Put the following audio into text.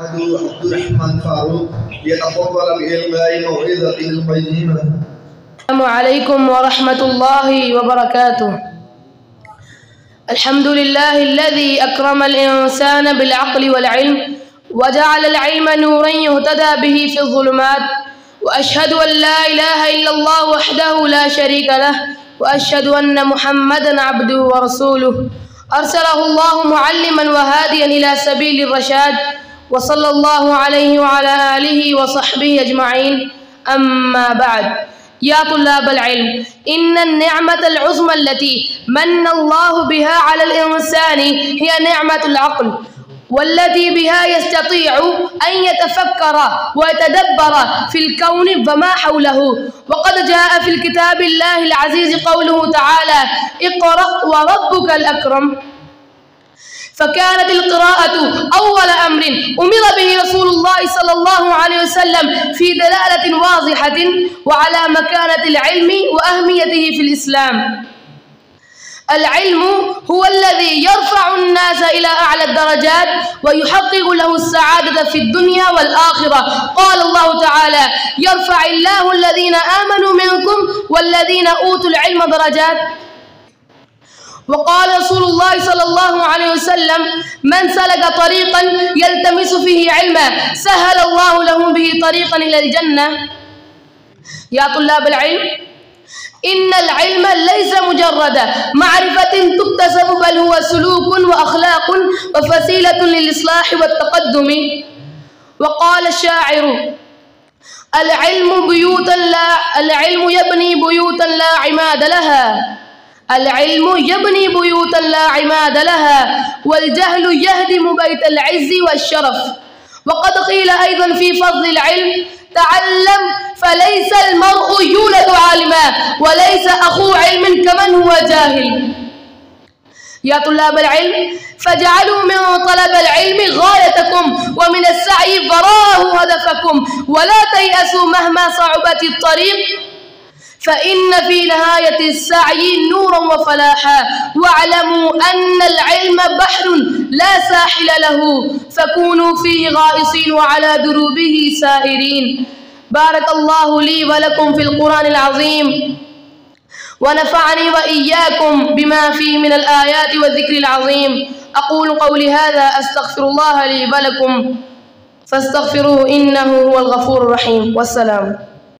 عبد الرحمن فاروق ليتفضل بإلقاء موعظته القيمة. السلام عليكم ورحمة الله وبركاته. الحمد لله الذي أكرم الإنسان بالعقل والعلم وجعل العلم نورا يهتدى به في الظلمات، وأشهد أن لا إله إلا الله وحده لا شريك له، وأشهد أن محمدا عبده ورسوله أرسله الله معلما وهاديا إلى سبيل الرشاد، وصلى الله عليه وعلى آله وصحبه أجمعين. أما بعد، يا طلاب العلم، إن النعمة العظمى التي من الله بها على الإنسان هي نعمة العقل، والتي بها يستطيع أن يتفكر ويتدبر في الكون وما حوله. وقد جاء في الكتاب الله العزيز قوله تعالى: اقرأ وربك الأكرم. فكانت القراءة أول أمر أمر به رسول الله صلى الله عليه وسلم في دلالة واضحة وعلى مكانة العلم وأهميته في الإسلام. العلم هو الذي يرفع الناس إلى أعلى الدرجات ويحقق له السعادة في الدنيا والآخرة. قال الله تعالى: يرفع الله الذين آمنوا منكم والذين أوتوا العلم درجات. وقال رسول الله صلى الله عليه وسلم: من سلك طريقا يلتمس فيه علما سهل الله له به طريقا إلى الجنة. يا طلاب العلم، إن العلم ليس مجرد معرفة تكتسب، بل هو سلوك وأخلاق وفسيلة للإصلاح والتقدم. وقال الشاعر: العلم يبني بيوتا لا عماد لها، العلم يبني بيوتا لا عماد لها، والجهل يهدم بيت العز والشرف. وقد قيل أيضا في فضل العلم: تعلم فليس المرء يولد عالما، وليس أخو علم كمن هو جاهل. يا طلاب العلم، فاجعلوا من طلب العلم غايتكم، ومن السعي وراءه هدفكم، ولا تيأسوا مهما صعبت الطريق، فإن في نهاية السعي نورا وفلاحا. واعلموا أن العلم بحر لا ساحل له، فكونوا فيه غائصين وعلى دروبه سائرين. بارك الله لي ولكم في القرآن العظيم، ونفعني وإياكم بما فيه من الآيات والذكر العظيم. أقول قولي هذا، أستغفر الله لي ولكم فاستغفروه إنه هو الغفور الرحيم. والسلام.